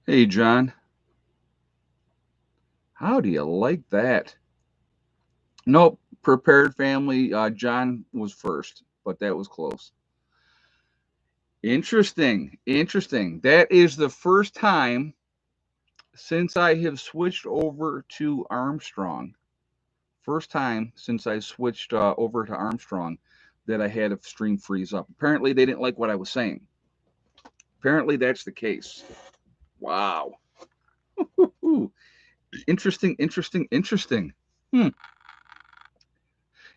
Hey, John. How do you like that? Nope. Prepared family. John was first, but that was close. Interesting. Interesting. That is the first time since I have switched over to Armstrong. First time since I switched over to Armstrong that I had a stream freeze up. Apparently, they didn't like what I was saying. Apparently, that's the case. Wow. Ooh. Interesting. Interesting. Interesting. Hmm.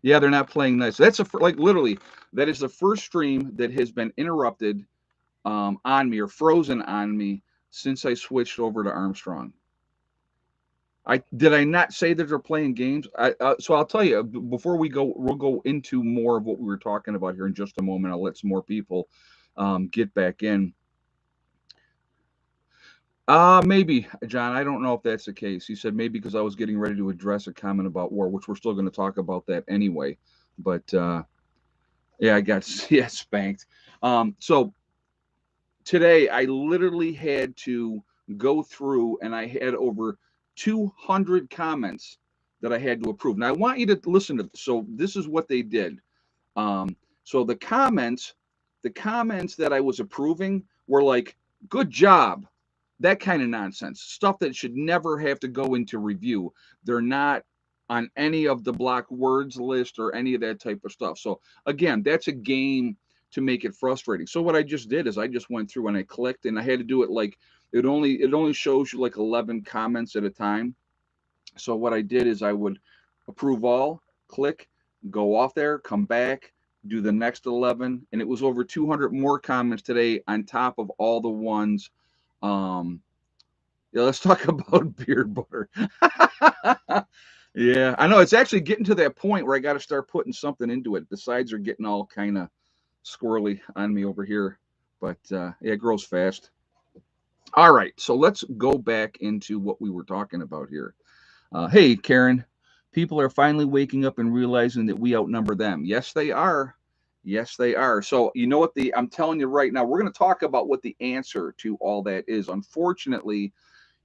Yeah, they're not playing nice. That's like literally that is the first stream that has been interrupted on me or frozen on me since I switched over to Armstrong. I not say that they're playing games? So I'll tell you before we'll go into more of what we were talking about here in just a moment. I'll let some more people get back in. Maybe, John. I don't know if that's the case. He said maybe because I was getting ready to address a comment about war, which we're still going to talk about that anyway. But yeah, I got yeah spanked. So today I literally had to go through and I had over 200 comments that I had to approve. Now I want you to listen to this. So this is what they did. So the comments that I was approving were like, "Good job," that kind of nonsense, stuff that should never have to go into review. They're not on any of the block words list or any of that type of stuff. So again, that's a game to make it frustrating. So what I just did is I just went through and I clicked, and I had to do it like it only shows you like 11 comments at a time. So what I did is I would approve all, click, go off there, come back, do the next 11, and it was over 200 more comments today on top of all the ones. Um, yeah, let's talk about beard butter. Yeah, I know it's actually getting to that point where I got to start putting something into it. The sides are getting all kind of squirrely on me over here, but yeah, it grows fast. All right, so let's go back into what we were talking about here. Hey, Karen, people are finally waking up and realizing that we outnumber them. Yes, they are. Yes, they are. So, you know what I'm telling you right now, we're going to talk about what the answer to all that is. Unfortunately,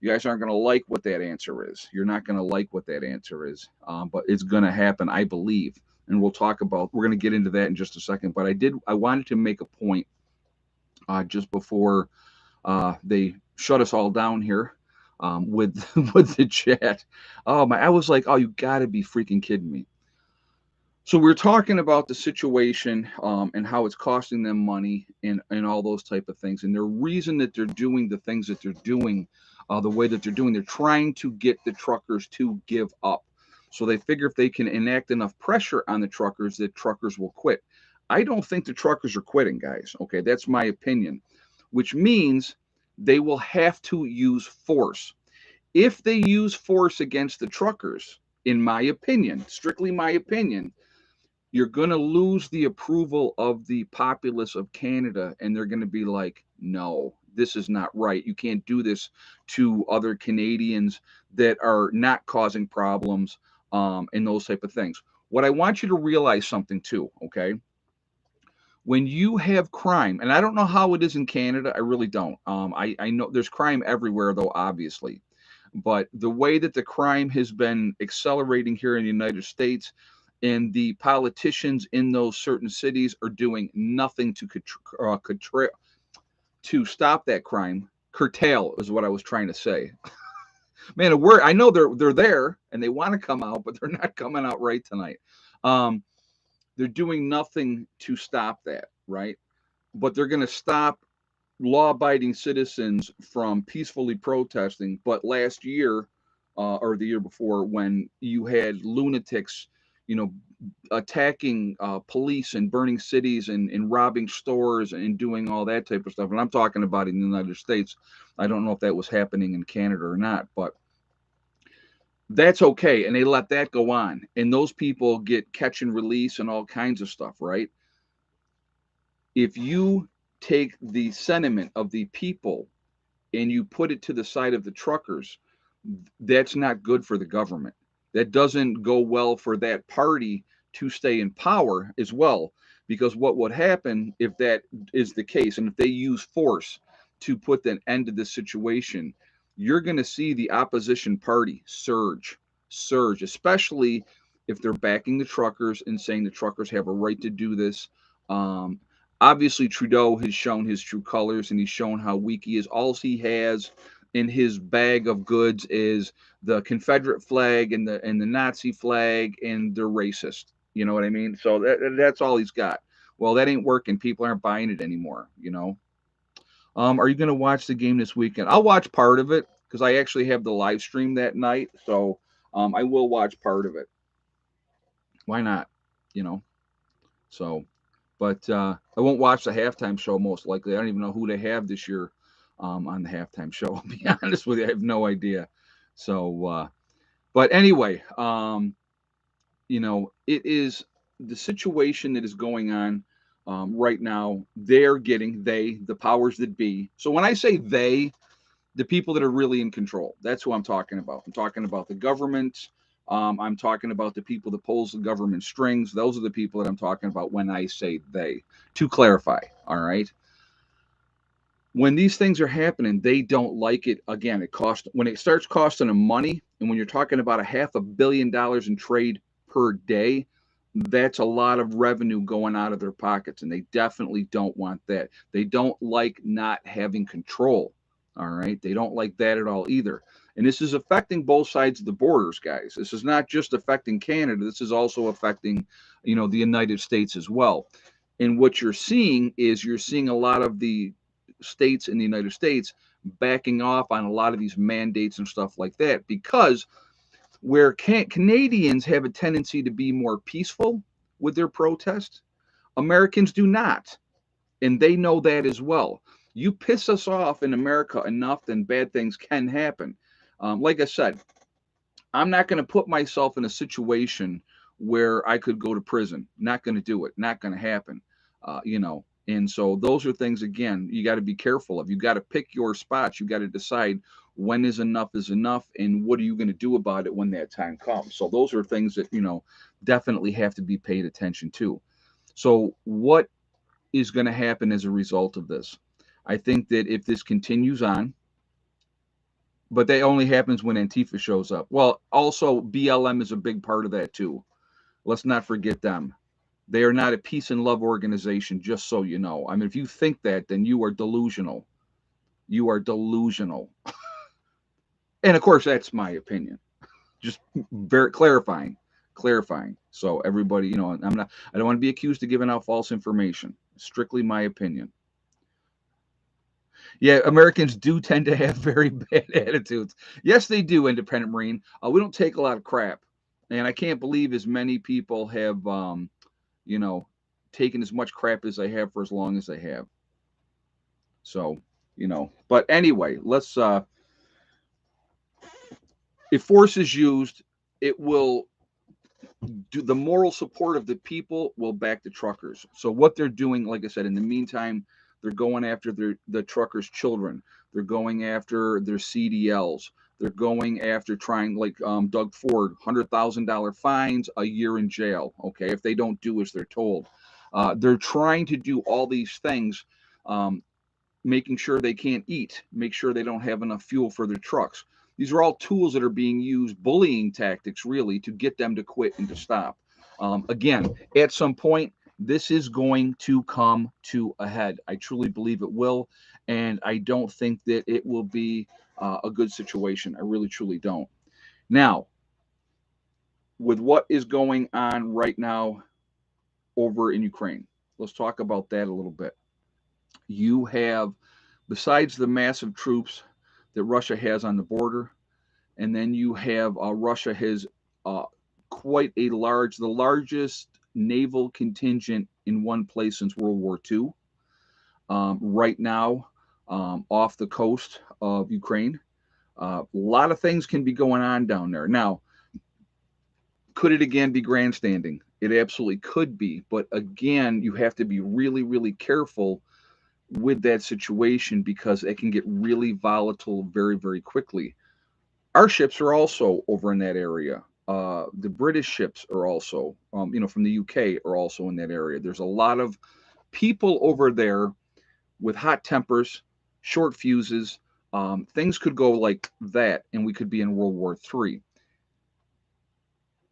you guys aren't going to like what that answer is. You're not going to like what that answer is, but it's going to happen, I believe. And we're going to get into that in just a second. But I wanted to make a point just before they shut us all down here with with the chat. Oh my! I was like, oh, you got to be freaking kidding me. So we're talking about the situation and how it's costing them money and all those type of things, and the reason that they're doing the things that they're doing, the way that they're doing, they're trying to get the truckers to give up. So they figure if they can enact enough pressure on the truckers, that truckers will quit. I don't think the truckers are quitting, guys. Okay, that's my opinion, which means they will have to use force. If they use force against the truckers, in my opinion, strictly my opinion, you're going to lose the approval of the populace of Canada, and they're going to be like, no, this is not right. You can't do this to other Canadians that are not causing problems and those type of things. What I want you to realize something too, okay? When you have crime, and I don't know how it is in Canada, I really don't. I know there's crime everywhere, though, obviously. But the way that the crime has been accelerating here in the United States, and the politicians in those certain cities are doing nothing to to stop that crime. Curtail is what I was trying to say. Man, a word. I know they're there and they want to come out, but they're not coming out right tonight. Um, they're doing nothing to stop that, right? But they're going to stop law-abiding citizens from peacefully protesting. But last year, or the year before, when you had lunatics, you know, attacking police and burning cities and robbing stores and doing all that type of stuff, and I'm talking about in the United States. I don't know if that was happening in Canada or not, but that's okay. And they let that go on, and those people get catch and release and all kinds of stuff, right? If you take the sentiment of the people and you put it to the side of the truckers, that's not good for the government. That doesn't go well for that party to stay in power as well. Because what would happen if that is the case, and if they use force, to put an end to this situation, you're going to see the opposition party surge, especially if they're backing the truckers and saying the truckers have a right to do this. Um, Obviously, Trudeau has shown his true colors and he's shown how weak he is. All he has in his bag of goods is the Confederate flag and the Nazi flag, and they're racist. You know what I mean? So that's all he's got. Well, that ain't working. People aren't buying it anymore. You know. Are you going to watch the game this weekend? I'll watch part of it because I actually have the live stream that night. So I will watch part of it. Why not? You know. So, but I won't watch the halftime show most likely. I don't even know who they have this year on the halftime show. I'll be honest with you, I have no idea. So, but anyway, you know, it is the situation that is going on right now. They're getting the powers that be. So when I say they, the people that are really in control, that's who I'm talking about. I'm talking about the government. I'm talking about the people that pulls the government strings. Those are the people that I'm talking about when I say they. To clarify, all right. When these things are happening, they don't like it. Again, it costs when it starts costing them money, and when you're talking about $500 million in trade per day, that's a lot of revenue going out of their pockets, and they definitely don't want that. They don't like not having control. All right, they don't like that at all either. And this is affecting both sides of the borders, guys. This is not just affecting Canada. This is also affecting, you know, the United States as well. And what you're seeing is you're seeing a lot of the states in the United States backing off on a lot of these mandates and stuff like that, because where Canadians have a tendency to be more peaceful with their protests, Americans do not. And they know that as well. You piss us off in America enough, then bad things can happen. Like I said, I'm not going to put myself in a situation where I could go to prison. Not going to do it. Not going to happen. You know, and so those are things, again, you got to be careful of. You got to pick your spots. You got to decide when is enough, and what are you going to do about it when that time comes. So those are things that, you know, definitely have to be paid attention to. So what is going to happen as a result of this? I think that if this continues on, but that only happens when Antifa shows up. Well, also BLM is a big part of that too. Let's not forget them. They are not a peace and love organization, just so you know. I mean, if you think that, then you are delusional. You are delusional. And of course, that's my opinion. Just very clarifying. So everybody, you know, I don't want to be accused of giving out false information. Strictly my opinion. Yeah, Americans do tend to have very bad attitudes. Yes, they do, Independent Marine. We don't take a lot of crap. And I can't believe as many people have, you know, taken as much crap as they have for as long as they have. So, you know, but anyway, let's, if force is used, it will do, the moral support of the people will back the truckers. So what they're doing, like I said, in the meantime, they're going after the truckers' children. They're going after their CDLs. They're going after trying, like Doug Ford, $100,000 fines, a year in jail. Okay, if they don't do as they're told, they're trying to do all these things, making sure they can't eat, make sure they don't have enough fuel for their trucks. These are all tools that are being used, bullying tactics, really, to get them to quit and to stop. Again, at some point, this is going to come to a head. I truly believe it will, and I don't think that it will be a good situation. I really, truly don't. Now, with what is going on right now over in Ukraine, let's talk about that a little bit. You have, besides the massive troops that Russia has on the border, and then you have Russia has quite a the largest naval contingent in one place since World War II. Right now, off the coast of Ukraine, a lot of things can be going on down there. Now, could it again be grandstanding? It absolutely could be, but again, you have to be really, really careful with that situation because it can get really volatile very, very quickly. Our ships are also over in that area. The British ships are also, you know, from the UK are also in that area. There's a lot of people over there with hot tempers, short fuses. Things could go like that, and we could be in World War III.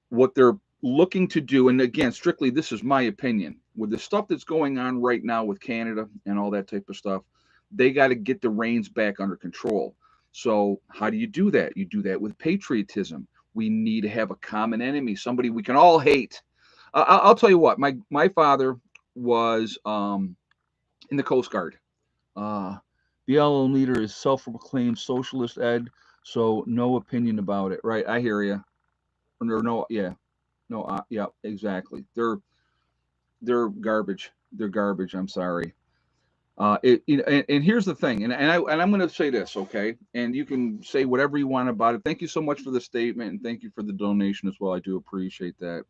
What they're looking to do, and again, strictly this is my opinion, with the stuff that's going on right now with Canada and all that type of stuff, they got to get the reins back under control. So how do you do that? You do that with patriotism. We need to have a common enemy, somebody we can all hate. I'll tell you what, my father was in the Coast Guard. Uh, BLM leader is self-proclaimed socialist, Ed. So no opinion about it, right? I hear you. Or no, yeah, no, yeah, exactly. They're garbage. They're garbage. I'm sorry. And here's the thing, and I'm going to say this, okay? And you can say whatever you want about it. Thank you so much for the statement, and thank you for the donation as well. I do appreciate that.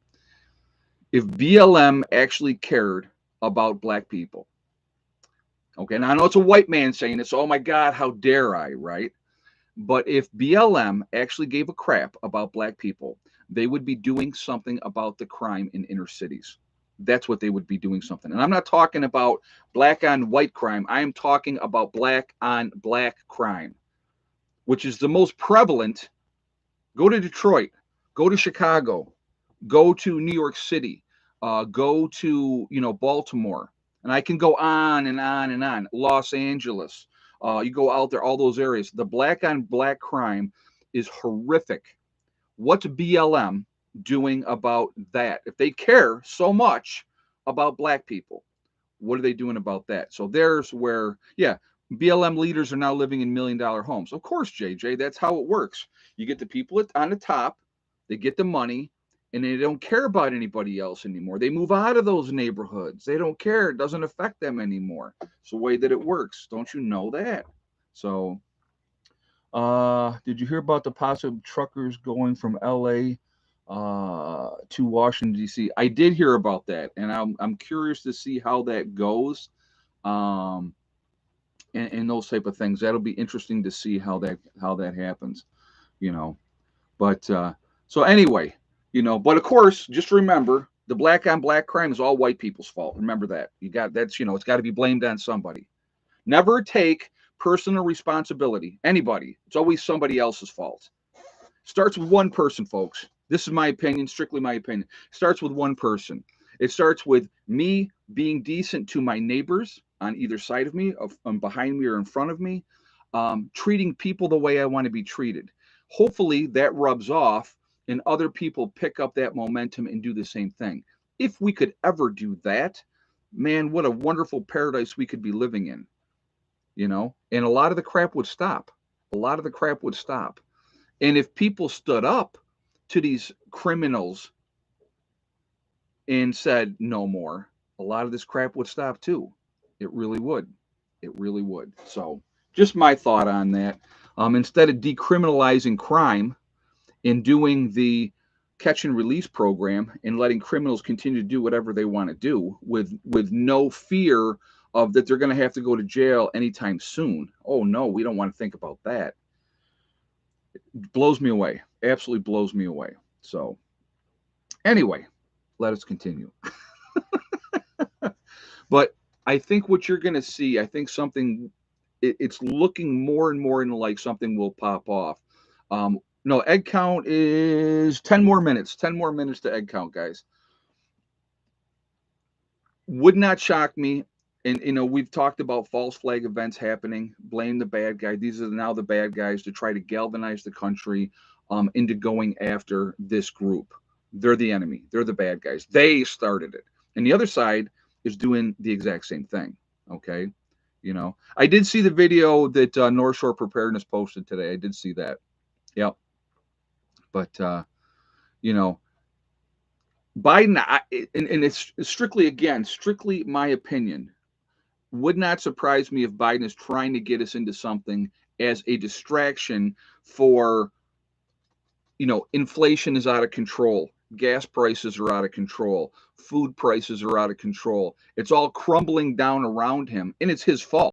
If BLM actually cared about black people, okay, and I know it's a white man saying this. Oh my God, how dare I, right? But if BLM actually gave a crap about black people, they would be doing something about the crime in inner cities. That's what they would be doing something. And I'm not talking about black on white crime. I am talking about black on black crime, which is the most prevalent. Go to Detroit, go to Chicago, go to New York City, go to, Baltimore. And I can go on and on and on. Los Angeles. You go out there, all those areas. The black on black crime is horrific. What's BLM doing about that? If they care so much about black people, what are they doing about that? So there's where, yeah, BLM leaders are now living in $1 million homes. Of course, JJ, that's how it works. You get the people on the top, they get the money, and they don't care about anybody else anymore. They move out of those neighborhoods. They don't care. It doesn't affect them anymore. It's the way that it works. Don't you know that? So, did you hear about the possible truckers going from LA to Washington, D.C.? I did hear about that, and I'm curious to see how that goes, and those type of things. That'll be interesting to see how that happens, But so anyway, But of course, just remember the black on black crime is all white people's fault. Remember that. It's got to be blamed on somebody. Never take personal responsibility. Anybody. It's always somebody else's fault. Starts with one person, folks. This is my opinion, strictly my opinion. Starts with one person. It starts with me being decent to my neighbors on either side of me, behind me or in front of me, treating people the way I want to be treated. Hopefully that rubs off and other people pick up that momentum and do the same thing. If we could ever do that, man, what a wonderful paradise we could be living in, and a lot of the crap would stop. A lot of the crap would stop. And if people stood up to these criminals and said no more, a lot of this crap would stop too. It really would. It really would. So just my thought on that. Instead of decriminalizing crime and doing the catch and release program and letting criminals continue to do whatever they want to do with no fear of that they're going to have to go to jail anytime soon. Oh no, we don't want to think about that. It blows me away. Absolutely blows me away. So anyway, let us continue. But I think what you're going to see, I think it's looking more and more into like something will pop off. No, egg count is 10 more minutes. 10 more minutes to egg count, guys. Would not shock me. And, we've talked about false flag events happening. Blame the bad guy. These are now the bad guys to try to galvanize the country into going after this group. They're the enemy. They're the bad guys. They started it. And the other side is doing the exact same thing. Okay. I did see the video that North Shore Preparedness posted today. I did see that. Yep. But, Biden, and it's strictly my opinion, would not surprise me if Biden is trying to get us into something as a distraction for, inflation is out of control. Gas prices are out of control. Food prices are out of control. It's all crumbling down around him, and it's his fault.